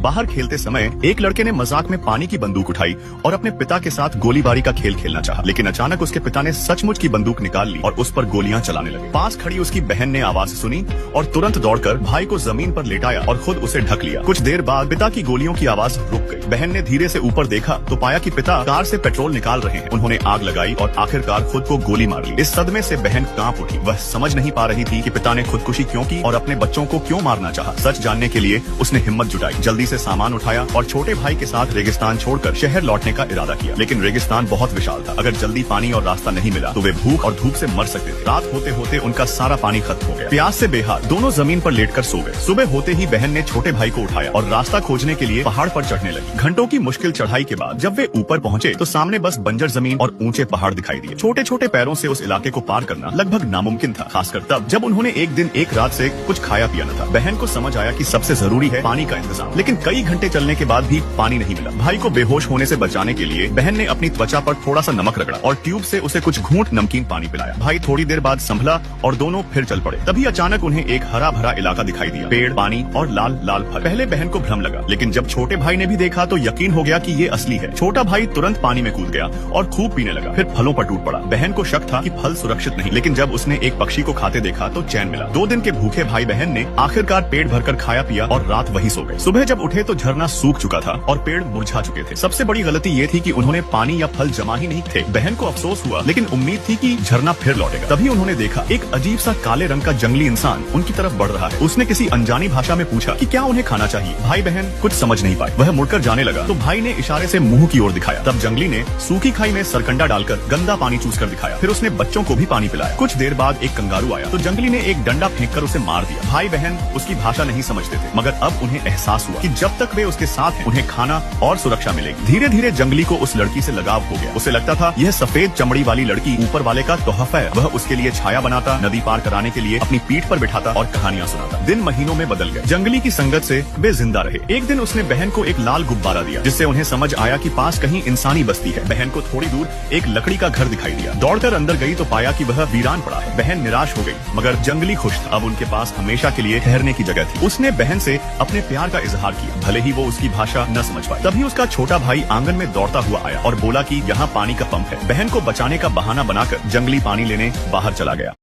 बाहर खेलते समय एक लड़के ने मजाक में पानी की बंदूक उठाई और अपने पिता के साथ गोलीबारी का खेल खेलना चाहा, लेकिन अचानक उसके पिता ने सचमुच की बंदूक निकाल ली और उस पर गोलियां चलाने लगे। पास खड़ी उसकी बहन ने आवाज सुनी और तुरंत दौड़कर भाई को जमीन पर लेटाया और खुद उसे ढक लिया। कुछ देर बाद पिता की गोलियों की आवाज रुक गई। बहन ने धीरे से ऊपर देखा तो पाया कि पिता कार से पेट्रोल निकाल रहे हैं। उन्होंने आग लगाई और आखिरकार खुद को गोली मार ली। इस सदमे से बहन कांप उठी। वह समझ नहीं पा रही थी कि पिता ने खुदकुशी क्यों की और अपने बच्चों को क्यों मारना चाहा। सच जानने के लिए उसने हिम्मत जुटाई, जल्दी से सामान उठाया और छोटे भाई के साथ रेगिस्तान छोड़कर शहर लौटने का इरादा किया। लेकिन रेगिस्तान बहुत विशाल था। अगर जल्दी पानी और रास्ता नहीं मिला तो वे भूख और धूप से मर सकते थे। रात होते होते उनका सारा पानी खत्म हो गया। प्यास से बेहाल दोनों जमीन पर लेटकर सो गए। सुबह होते ही बहन ने छोटे भाई को उठाया और रास्ता खोजने के लिए पहाड़ पर चढ़ने लगी। घंटों की मुश्किल चढ़ाई के बाद जब वे ऊपर पहुंचे तो सामने बस बंजर जमीन और ऊंचे पहाड़ दिखाई दिए। छोटे छोटे पैरों से उस इलाके को पार करना लगभग नामुमकिन था, खासकर तब जब उन्होंने एक दिन एक रात से कुछ खाया पिया न था। बहन को समझ आया कि सबसे जरूरी है पानी का इंतजाम, लेकिन कई घंटे चलने के बाद भी पानी नहीं मिला। भाई को बेहोश होने से बचाने के लिए बहन ने अपनी त्वचा पर थोड़ा सा नमक रगड़ा और ट्यूब से उसे कुछ घूंट नमकीन पानी पिलाया। भाई थोड़ी देर बाद संभला और दोनों फिर चल पड़े। तभी अचानक उन्हें एक हरा भरा इलाका दिखाई दिया, पेड़, पानी और लाल लाल फल। पहले बहन को भ्रम लगा, लेकिन जब छोटे भाई ने भी देखा तो यकीन हो गया कि ये असली है। छोटा भाई तुरंत पानी में कूद गया और खूब पीने लगा, फिर फलों पर टूट पड़ा। बहन को शक था कि फल सुरक्षित नहीं, लेकिन जब उसने एक पक्षी को खाते देखा तो चैन मिला। 2 दिन के भूखे भाई बहन ने आखिरकार पेट भरकर खाया पिया और रात वही सो गए। सुबह जब उठे तो झरना सूख चुका था और पेड़ मुरझा चुके थे। सबसे बड़ी गलती ये थी कि उन्होंने पानी या फल जमा ही नहीं थे। बहन को अफसोस हुआ, लेकिन उम्मीद थी कि झरना फिर लौटेगा। तभी उन्होंने देखा एक अजीब सा काले रंग का जंगली इंसान उनकी तरफ बढ़ रहा है। उसने किसी अनजानी भाषा में पूछा कि क्या उन्हें खाना चाहिए। भाई बहन कुछ समझ नहीं पाए। वह मुड़कर जाने लगा तो भाई ने इशारे से मुंह की ओर दिखाया। तब जंगली ने सूखी खाई में सरकंडा डालकर गंदा पानी चूसकर दिखाया। फिर उसने बच्चों को भी पानी पिलाया। कुछ देर बाद एक कंगारू आया तो जंगली ने एक डंडा फेंककर उसे मार दिया। भाई बहन उसकी भाषा नहीं समझते थे, मगर अब उन्हें एहसास हुआ कि जब तक वे उसके साथ हैं उन्हें खाना और सुरक्षा मिलेगी। धीरे धीरे जंगली को उस लड़की से लगाव हो गया। उसे लगता था यह सफेद चमड़ी वाली लड़की ऊपर वाले का तोहफा है। वह उसके लिए छाया बनाता, नदी पार कराने के लिए अपनी पीठ पर बिठाता और कहानियां सुनाता। दिन महीनों में बदल गए। जंगली की संगत से वे जिंदा रहे। एक दिन उसने बहन को एक लाल गुब्बारा दिया, जिससे उन्हें समझ आया कि पास कहीं इंसानी बस्ती है। बहन को थोड़ी दूर एक लकड़ी का घर दिखाई दिया। दौड़कर अंदर गई तो पाया कि वह वीरान पड़ा है। बहन निराश हो गई, मगर जंगली खुश था। अब उनके पास हमेशा के लिए ठहरने की जगह थी। उसने बहन से अपने प्यार का इजहार किया, भले ही वो उसकी भाषा न समझ पाए। तभी उसका छोटा भाई आंगन में दौड़ता हुआ आया और बोला कि यहाँ पानी का पंप है। बहन को बचाने का बहाना बनाकर जंगली पानी लेने बाहर चला गया।